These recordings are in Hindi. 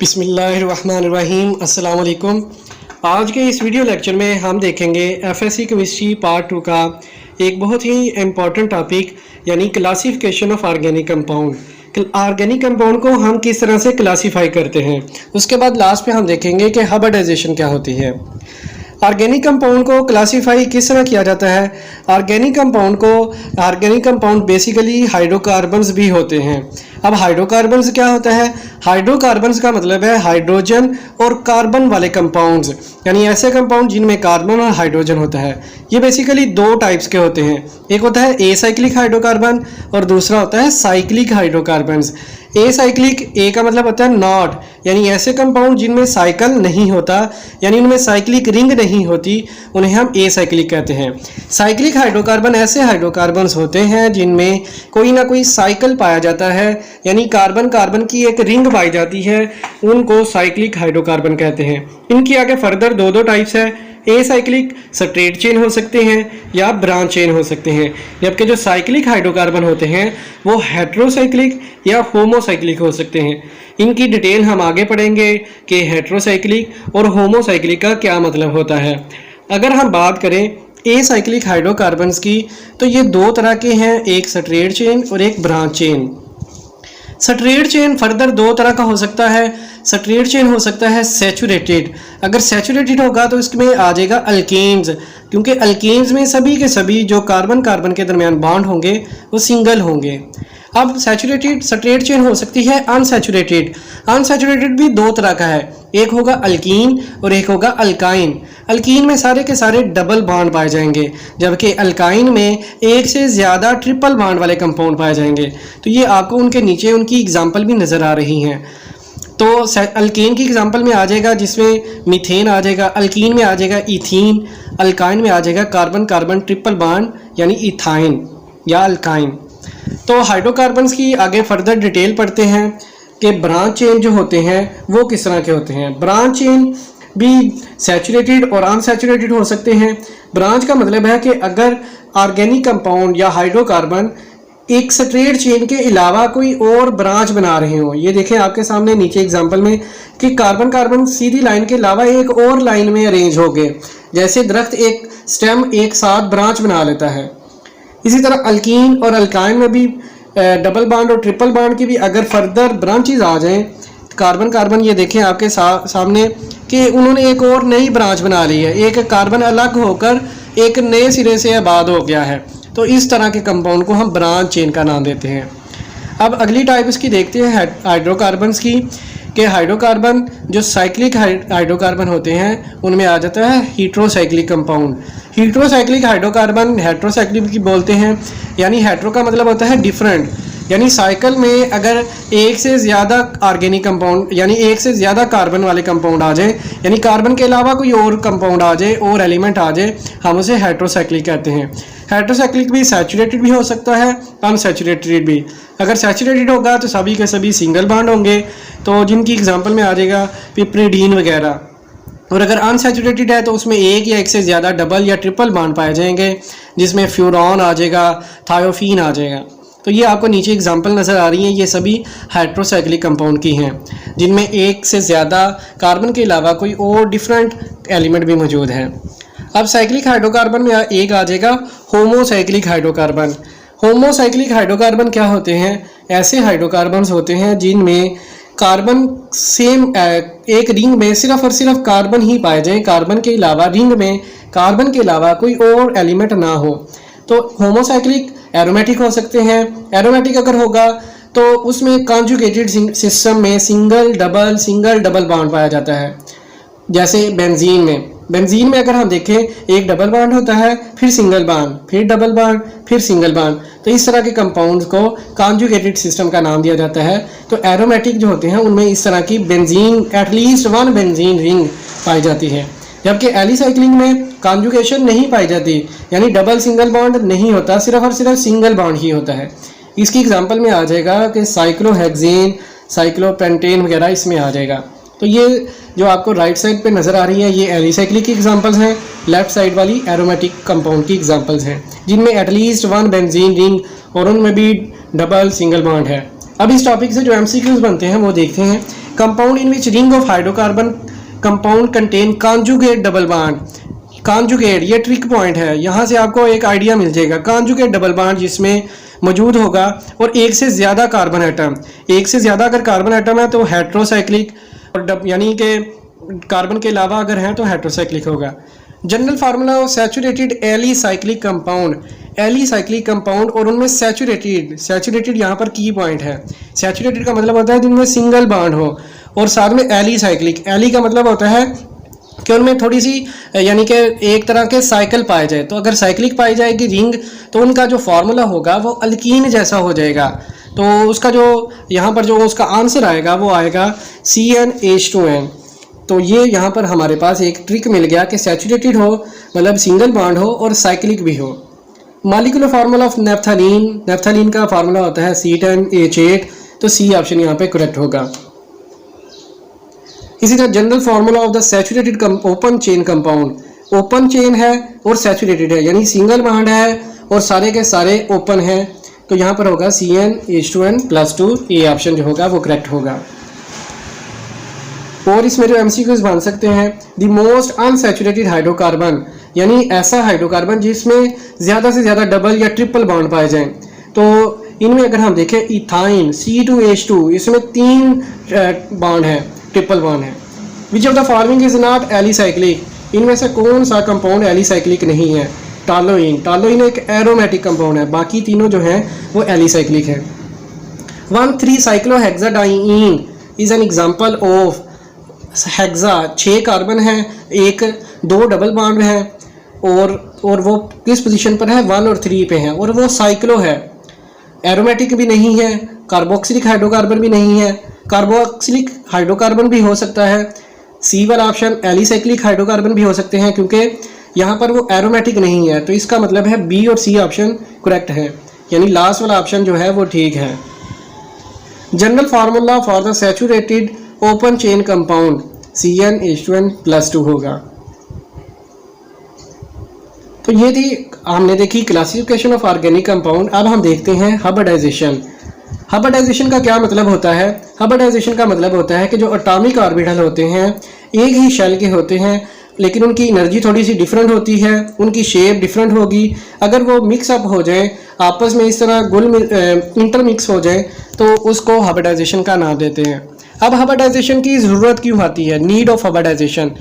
बिस्मिल्लाहिर्रहमानिर्रहीम अस्सलाम वालेकुम। आज के इस वीडियो लेक्चर में हम देखेंगे एफएससी केमिस्ट्री पार्ट 2 का एक बहुत ही इम्पॉर्टेंट टॉपिक यानी classification of organic compound. Organic compound को हम किस तरह से क्लासीफाई करते हैं, उसके बाद लास्ट में हम देखेंगे कि हाइब्रिडाइजेशन क्या होती है। ऑर्गेनिक कंपाउंड को क्लासीफाई किस तरह किया जाता है। ऑर्गेनिक कंपाउंड बेसिकली हाइड्रोकार्बन्स भी होते हैं। अब हाइड्रोकार्बन्स क्या होता है? हाइड्रोकार्बन्स का मतलब है हाइड्रोजन और कार्बन वाले कंपाउंड्स, यानी ऐसे कंपाउंड जिनमें कार्बन और हाइड्रोजन होता है। ये बेसिकली दो टाइप्स के होते हैं, एक होता है एसाइक्लिक हाइड्रोकार्बन और दूसरा होता है साइक्लिक हाइड्रोकार्बन्स। एसाइक्लिक, ए का मतलब होता है नॉट, यानी ऐसे कंपाउंड जिनमें साइकिल नहीं होता, यानी उनमें साइक्लिक रिंग नहीं होती, उन्हें हम एसाइक्लिक कहते हैं। साइक्लिक हाइड्रोकार्बन ऐसे हाइड्रोकार्बन्स होते हैं जिनमें कोई ना कोई साइकिल पाया जाता है, यानी कार्बन कार्बन की एक रिंग पाई जाती है, उनको साइक्लिक हाइड्रोकार्बन कहते हैं। इनकी आगे फर्दर दो टाइप्स है। एसाइक्लिक स्ट्रेट चेन हो सकते हैं या ब्रांच चेन हो सकते हैं, जबकि जो साइक्लिक हाइड्रोकार्बन होते हैं वो हेट्रोसाइक्लिक या होमोसाइक्लिक हो सकते हैं। इनकी डिटेल हम आगे पढ़ेंगे कि हेट्रोसाइक्लिक और होमोसाइक्लिक का क्या मतलब होता है। अगर हम बात करें एसाइक्लिक हाइड्रोकार्बन्स की, तो ये दो तरह के हैं, एक स्ट्रेट चेन और एक branch chain. Straight chain further दो तरह का हो सकता है। स्ट्रेट चेन हो सकता है सैचुरेटेड। अगर सैचुरेटेड होगा तो इसमें आ जाएगा अल्केन्स, क्योंकि अल्केन्स में सभी के सभी जो कार्बन कार्बन के दरमियान बॉन्ड होंगे वो सिंगल होंगे। अब सैचुरेटेड स्ट्रेट चेन हो सकती है अनसैचुरेटेड। अनसैचुरेटेड भी दो तरह का है, एक होगा अल्कीन और एक होगा अल्काइन। अल्कीन में सारे के सारे डबल बॉन्ड पाए जाएंगे, जबकि अल्काइन में एक से ज़्यादा ट्रिपल बॉन्ड वाले कंपाउंड पाए जाएंगे। तो ये आपको उनके नीचे उनकी एग्जांपल भी नज़र आ रही हैं। तो अल्कीन की एग्जांपल में आ जाएगा जिसमें मीथेन आ जाएगा, अल्कीन में आ जाएगा इथीन, अल्काइन में आ जाएगा कार्बन कार्बन ट्रिपल बॉन्ड यानी इथाइन या अल्काइन। तो हाइड्रोकार्बन्स की आगे फर्दर डिटेल पढ़ते हैं कि ब्रांच चेन जो होते हैं वो किस तरह के होते हैं। ब्रांच चेन भी सैचुरेटेड और अनसैचुरेटेड हो सकते हैं। ब्रांच का मतलब है कि अगर ऑर्गेनिक कंपाउंड या हाइड्रोकार्बन एक स्ट्रेट चेन के अलावा कोई और ब्रांच बना रहे हो, ये देखें आपके सामने नीचे एग्जांपल में कि कार्बन कार्बन सीधी लाइन के अलावा एक और लाइन में अरेंज हो गए, जैसे दरख्त एक स्टेम एक साथ ब्रांच बना लेता है। इसी तरह अल्कीन और अल्काइन में भी डबल बॉन्ड और ट्रिपल बॉन्ड की भी अगर फर्दर ब्रांचेज आ जाएं, कार्बन कार्बन ये देखें आपके सामने कि उन्होंने एक और नई ब्रांच बना ली है, एक कार्बन अलग होकर एक नए सिरे से आबाद हो गया है, तो इस तरह के कंपाउंड को हम ब्रांच चेन का नाम देते हैं। अब अगली टाइप इसकी देखते हैं हाइड्रोकार्बन्स की, कि हाइड्रोकार्बन जो साइक्लिक हाइड्रोकार्बन होते हैं उनमें आ जाता है heterocyclic compound. Heterocyclic hydrocarbon heterocyclic की बोलते हैं, यानी हेट्रो का मतलब होता है डिफरेंट, यानी साइकिल में अगर एक से ज़्यादा ऑर्गेनिक कंपाउंड यानी एक से ज़्यादा कार्बन वाले कंपाउंड आ जाए, यानी कार्बन के अलावा कोई और कंपाउंड आ जाए और एलिमेंट आ जाए, हम उसे हेट्रोसाइक्लिक कहते हैं। हेट्रोसाइक्लिक भी सैचुरेटेड भी हो सकता है, अनसैचुरेटेड भी। अगर सैचुरेटेड होगा तो सभी के सभी सिंगल बॉन्ड होंगे, तो जिनकी एग्जांपल में आ जाएगा पिप्रिडीन वगैरह। और अगर अनसैचुरेटेड है तो उसमें एक या एक से ज़्यादा डबल या ट्रिपल बॉन्ड पाए जाएंगे, जिसमें फ्यूरॉन आ जाएगा, थायोफीन आ जाएगा। तो ये आपको नीचे एग्जांपल नज़र आ रही हैं, ये सभी हेट्रोसाइक्लिक कंपाउंड की हैं, जिनमें एक से ज़्यादा कार्बन के अलावा कोई और डिफरेंट एलिमेंट भी मौजूद है। अब साइक्लिक हाइड्रोकार्बन में एक आ जाएगा होमोसाइक्लिक हाइड्रोकार्बन। होमोसाइक्लिक हाइड्रोकार्बन क्या होते हैं? ऐसे हाइड्रोकार्बन्स होते हैं जिनमें कार्बन सेम एक रिंग में सिर्फ और सिर्फ कार्बन ही पाए जाएं, कार्बन के अलावा रिंग में कार्बन के अलावा कोई और एलिमेंट ना हो। तो होमोसाइक्लिक एरोमेटिक हो सकते हैं। एरोमेटिक अगर होगा तो उसमें कॉन्जुगेटेड सिस्टम में सिंगल डबल बॉन्ड पाया जाता है, जैसे बेंजीन में अगर हम देखें एक डबल बॉन्ड होता है, फिर सिंगल बॉन्ड, फिर डबल बॉन्ड, फिर सिंगल बॉन्ड। तो इस तरह के कंपाउंड्स को कॉन्जुगेटेड सिस्टम का नाम दिया जाता है। तो एरोमेटिक जो होते हैं उनमें इस तरह की benzene at least one benzene ring पाई जाती है, जबकि एलिसाइक्लिक में कॉन्जुगेशन नहीं पाई जाती, यानी डबल सिंगल बॉन्ड नहीं होता, सिर्फ और सिर्फ सिंगल बॉन्ड ही होता है। इसकी एग्जांपल में आ जाएगा कि साइक्लोहेक्सेन, साइक्लोपेंटेन वगैरह इसमें आ जाएगा। तो ये जो आपको राइट साइड पे नज़र आ रही है ये एलिसाइक्लिक की एग्जांपल्स हैं, लेफ्ट साइड वाली एरोमेटिक कंपाउंड की एग्जांपल्स हैं, जिनमें एटलीस्ट वन बेंजीन रिंग और उनमें भी डबल सिंगल बॉन्ड है। अब इस टॉपिक से जो एमसीक्यूज बनते हैं वो देखते हैं compound in which ring of hydrocarbon compound contain conjugate double bond. Conjugate ये ट्रिक पॉइंट है, यहाँ से आपको एक आइडिया मिल जाएगा। कॉन्जुगेट डबल बॉन्ड जिसमें मौजूद होगा और एक से ज़्यादा कार्बन एटम, एक से ज़्यादा अगर कार्बन एटम है तो हेट्रोसाइक्लिक, और यानी कि कार्बन के अलावा अगर है तो हेट्रोसाइक्लिक होगा। General formula of saturated alicyclic compound, alicyclic compound और उनमें सैचुरेटेड, सैचुरेटेड यहाँ पर की पॉइंट है। सैचुरेटेड का मतलब होता है जिनमें सिंगल बॉन्ड हो, और साथ में एलिसाइक्लिक, एली का मतलब होता है कि उनमें थोड़ी सी यानी कि एक तरह के साइकिल पाए जाए। तो अगर साइक्लिक पाई जाएगी रिंग तो उनका जो फार्मूला होगा वो अल्कीन जैसा हो जाएगा। तो उसका जो यहाँ पर जो उसका आंसर आएगा वो आएगा CnH2n। तो ये यहाँ पर हमारे पास एक ट्रिक मिल गया कि सैचुरेटेड हो मतलब सिंगल बॉन्ड हो और साइक्लिक भी हो। Molecular formula of naphthalene, naphthalene का फार्मूला होता है C10H8, तो सी ऑप्शन यहाँ पे करेक्ट होगा। इसी तरह general formula of the saturated open chain compound, open chain है और सैचुरेटेड है यानी सिंगल बॉन्ड है और सारे के सारे ओपन है, तो यहाँ पर होगा CnH2n+2, ये ऑप्शन जो होगा वो करेक्ट होगा। और इसमें जो MCQs बन सकते हैं, द मोस्ट अनसैचुरेटेड हाइड्रोकार्बन यानी ऐसा हाइड्रोकार्बन जिसमें ज़्यादा से ज़्यादा डबल या ट्रिपल बॉन्ड पाए जाएं। तो इनमें अगर हम देखें इथाइन C2H2, इसमें 3 बॉन्ड है, ट्रिपल बॉन्ड है। Which of the following is not alicyclic, इनमें से कौन सा कंपाउंड एलिसाइक्लिक नहीं है? टालोइन, टालोइन एक एरोमेटिक कंपाउंड है, बाकी तीनों जो हैं वो एलिसाइक्लिक है। 1,3-साइक्लोहेक्साडाइन is an example of hexa, 6 carbon है, 1-2 डबल बॉन्ड है और वो किस पोजीशन पर है? 1 और 3 पे है, और वो साइक्लो है, एरोमेटिक भी नहीं है, कार्बोक्सिलिक हाइड्रोकार्बन भी नहीं है। कार्बोक्सिलिक हाइड्रोकार्बन भी हो सकता है, सी वाला ऑप्शन एलिसाइक्लिक हाइड्रोकार्बन भी हो सकते हैं क्योंकि यहाँ पर वो एरोमेटिक नहीं है, तो इसका मतलब है बी और सी ऑप्शन करेक्ट है, यानी लास्ट वाला ऑप्शन जो है वो ठीक है। General formula for the saturated open chain compound CnH2n+2 होगा। तो ये थी हमने देखी क्लासिफिकेशन ऑफ ऑर्गेनिक कंपाउंड। अब हम देखते हैं हाइब्रिडाइजेशन। हाइब्रिडाइजेशन का क्या मतलब होता है? हाइब्रिडाइजेशन का मतलब होता है कि जो एटॉमिक ऑर्बिटल होते हैं एक ही शेल के होते हैं लेकिन उनकी एनर्जी थोड़ी सी डिफरेंट होती है, उनकी शेप डिफरेंट होगी। अगर वो मिक्सअप हो जाए आपस में, इस तरह इंटरमिक्स हो जाए, तो उसको हाइब्रिडाइजेशन का नाम देते हैं। अब हाइब्रिडाइजेशन की ज़रूरत क्यों आती है? Need of hybridization.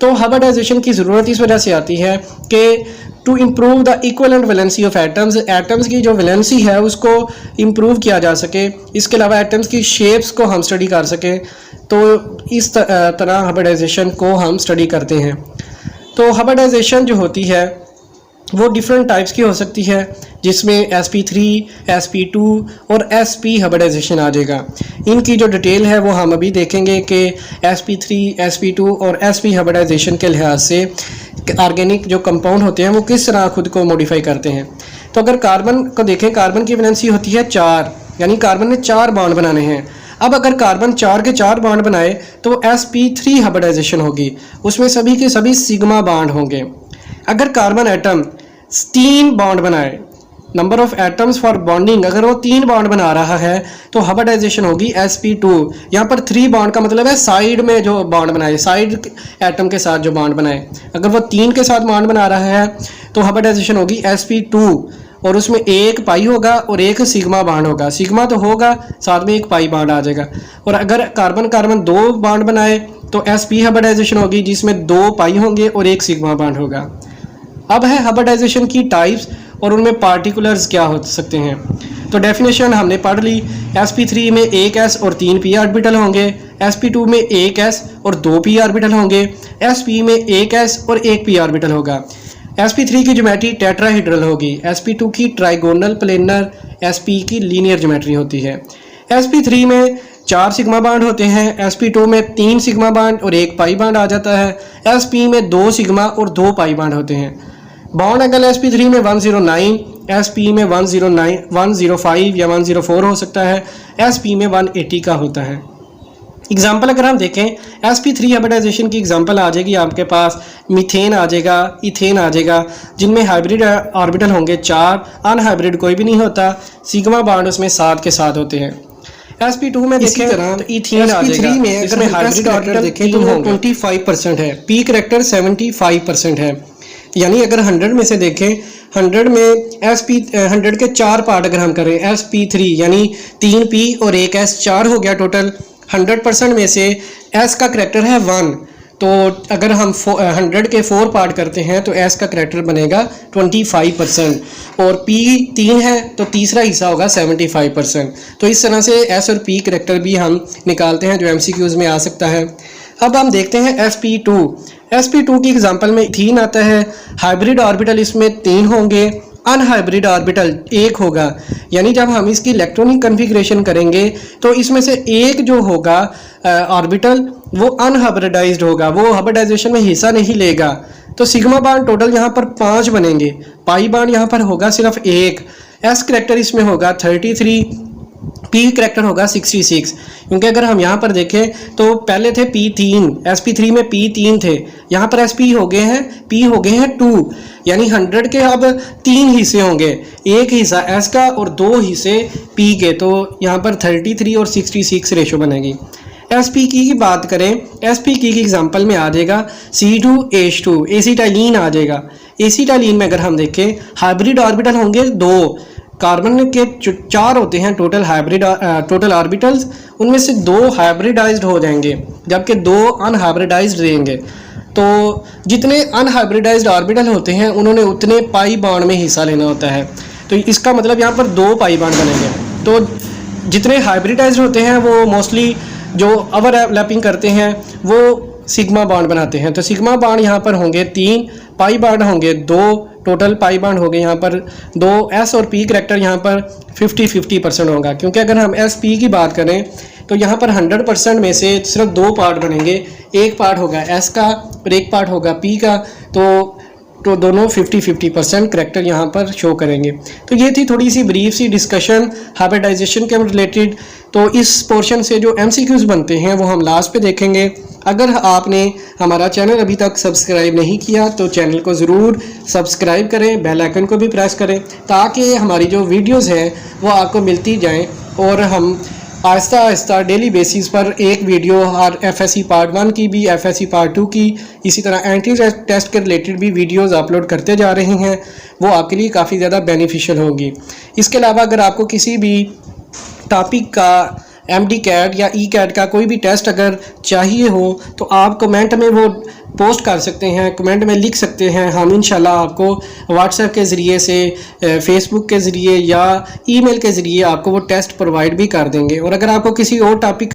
तो हाइब्रिडाइजेशन की ज़रूरत इस वजह से आती है कि to improve the equivalent valency of atoms, atoms की जो वैलेंसी है उसको इम्प्रूव किया जा सके। इसके अलावा एटम्स की शेप्स को हम स्टडी कर सकें, तो इस तरह हाइब्रिडाइजेशन को हम स्टडी करते हैं। तो हाइब्रिडाइजेशन जो होती है वो डिफरेंट टाइप्स की हो सकती है, जिसमें sp3, sp2 और sp हाइब्रिडाइजेशन आ जाएगा। इनकी जो डिटेल है वो हम अभी देखेंगे कि sp3, sp2 और sp हाइब्रिडाइजेशन के लिहाज से ऑर्गेनिक जो कंपाउंड होते हैं वो किस तरह खुद को मॉडिफाई करते हैं। तो अगर कार्बन को देखें, कार्बन की वैलेंसी होती है 4, यानी कार्बन ने 4 बॉन्ड बनाने हैं। अब अगर कार्बन 4 के 4 बॉन्ड बनाए तो sp3 हाइब्रिडाइजेशन होगी, उसमें सभी के सभी सिग्मा बॉन्ड होंगे। अगर कार्बन एटम 3 बॉन्ड बनाए, number of atoms for bonding, अगर वो 3 बॉन्ड बना रहा है तो हाइब्रिडाइजेशन होगी sp2। यहाँ पर 3 बॉन्ड का मतलब है साइड में जो बॉन्ड बनाए, साइड एटम के साथ जो बॉन्ड बनाए। अगर वो 3 के साथ बॉन्ड बना रहा है तो हाइब्रिडाइजेशन होगी sp2, और उसमें एक पाई होगा और एक सिग्मा बॉन्ड होगा। सिग्मा तो होगा, साथ में एक पाई बॉन्ड आ जाएगा। और अगर कार्बन कार्बन 2 बॉन्ड बनाए तो sp हाइब्रिडाइजेशन होगी, जिसमें 2 पाई होंगे और एक सिग्मा बॉन्ड होगा। अब है हाइब्रिडाइजेशन की टाइप्स और उनमें पार्टिकुलर्स क्या हो सकते हैं। तो डेफिनेशन हमने पढ़ ली। sp3 में 1 s और 3 p ऑर्बिटल होंगे, sp2 में 1 s और 2 p ऑर्बिटल होंगे, sp में 1 s और 1 p ऑर्बिटल होगा। sp3 की ज्योमेट्री टेट्राहेड्रल होगी, sp2 की ट्राइगोनल प्लेनर, sp की लीनियर ज्योमेट्री होती है। sp3 में 4 सिग्मा बॉन्ड होते हैं, sp2 में 3 सिग्मा बॉन्ड और 1 पाई बॉन्ड आ जाता है, sp में 2 सिग्मा और 2 पाई बॉन्ड होते हैं। बॉन्ड एंगल sp3 में 109, sp में 109, 105 या 104 हो सकता है, sp में 180 का होता है। एग्जाम्पल अगर हम देखें, sp3 हाइब्रिडाइजेशन की एग्जाम्पल आ जाएगी आपके पास, मीथेन आ जाएगा, इथेन आ जाएगा, जिनमें हाइब्रिड ऑर्बिटल होंगे 4, अनहाइब्रिड कोई भी नहीं होता, सिग्मा बॉन्ड उसमें 7 के साथ होते हैं। sp2 में इसी देखें तरह तो इथीन आ जाएगा। sp3 में अगर हम हाइब्रिड ऑर्बिटल देखें तो 25% है, p करेक्टर 75% है। यानी अगर 100 में से देखें, 100 में sp 100 के 4 पार्ट अगर हम करें, sp3 यानी 3p और 1 s, 4 हो गया टोटल। 100% में से s का करेक्टर है 1, तो अगर हम 100 के 4 पार्ट करते हैं तो s का करेक्टर बनेगा 25%, और p 3 है तो तीसरा हिस्सा होगा 75%। तो इस तरह से s और p करेक्टर भी हम निकालते हैं जो MCQs में आ सकता है। अब हम देखते हैं sp2 की एग्जांपल में इथीन आता है। हाइब्रिड ऑर्बिटल इसमें 3 होंगे, अनहाइब्रिड ऑर्बिटल 1 होगा। यानी जब हम इसकी इलेक्ट्रॉनिक कन्फिग्रेशन करेंगे तो इसमें से एक जो होगा ऑर्बिटल वो अनहाइब्रिडाइज्ड होगा, वो हाइब्रिडाइजेशन में हिस्सा नहीं लेगा। तो सिग्मा बांड टोटल यहाँ पर 5 बनेंगे, पाई बांड यहाँ पर होगा सिर्फ 1, s करेक्टर इसमें होगा 33, p करेक्टर होगा 66। क्योंकि अगर हम यहाँ पर देखें तो पहले थे p3, sp3 में p3 थे, यहाँ पर sp हो गए हैं, p हो गए हैं 2। यानी 100 के अब 3 हिस्से होंगे, एक हिस्सा s का और 2 हिस्से p के। तो यहाँ पर 33 और 66 रेशो बनेगी। sp की बात करें, sp की एग्जांपल में आ जाएगा C2H2, एसिटाइलिन आ जाएगा। एसिटाइलिन में अगर हम देखें हाइब्रिड ऑर्बिटल होंगे 2, कार्बन के 4 होते हैं टोटल ऑर्बिटल्स, उनमें से 2 हाइब्रिडाइज्ड हो जाएंगे जबकि 2 अनहाइब्रिडाइज्ड रहेंगे। तो जितने अनहाइब्रिडाइज्ड ऑर्बिटल होते हैं उन्होंने उतने पाई बांड में हिस्सा लेना होता है। तो इसका मतलब यहाँ पर 2 पाई बांड बनेंगे। तो जितने हाइब्रिडाइज्ड होते हैं वो मोस्टली जो ओवरलैपिंग करते हैं वो सिग्मा बांड बनाते हैं। तो सिग्मा बांड यहाँ पर होंगे 3, पाई बांड होंगे 2, टोटल पाई बांड हो गए यहाँ पर 2, s और p करेक्टर यहाँ पर 50-50% होगा। क्योंकि अगर हम sp की बात करें तो यहाँ पर 100% में से सिर्फ 2 पार्ट बनेंगे, एक पार्ट होगा s का और एक पार्ट होगा p का। तो दोनों 50-50% करेक्टर यहाँ पर शो करेंगे। तो ये थी थोड़ी सी ब्रीफ सी डिस्कशन हाइब्रिडाइजेशन के रिलेटेड। तो इस पोर्शन से जो MCQs बनते हैं वो हम लास्ट पे देखेंगे। अगर आपने हमारा चैनल अभी तक सब्सक्राइब नहीं किया तो चैनल को ज़रूर सब्सक्राइब करें, बेल आइकन को भी प्रेस करें ताकि हमारी जो वीडियोस हैं वो आपको मिलती जाएं और हम आहिस्ता आहिस्ता डेली बेसिस पर एक वीडियो और FSC पार्ट 1 की भी, FSC पार्ट 2 की, इसी तरह एंट्री टेस्ट के रिलेटेड भी वीडियोस अपलोड करते जा रहे हैं। वो आपके लिए काफ़ी ज़्यादा बेनिफिशियल होगी। इसके अलावा अगर आपको किसी भी टॉपिक का MD कैट या ECAT का कोई भी टेस्ट अगर चाहिए हो तो आप कमेंट में वो पोस्ट कर सकते हैं, कमेंट में लिख सकते हैं। हम इंशाल्लाह आपको व्हाट्सएप के ज़रिए से, फेसबुक के ज़रिए या ईमेल के ज़रिए आपको वो टेस्ट प्रोवाइड भी कर देंगे। और अगर आपको किसी और टॉपिक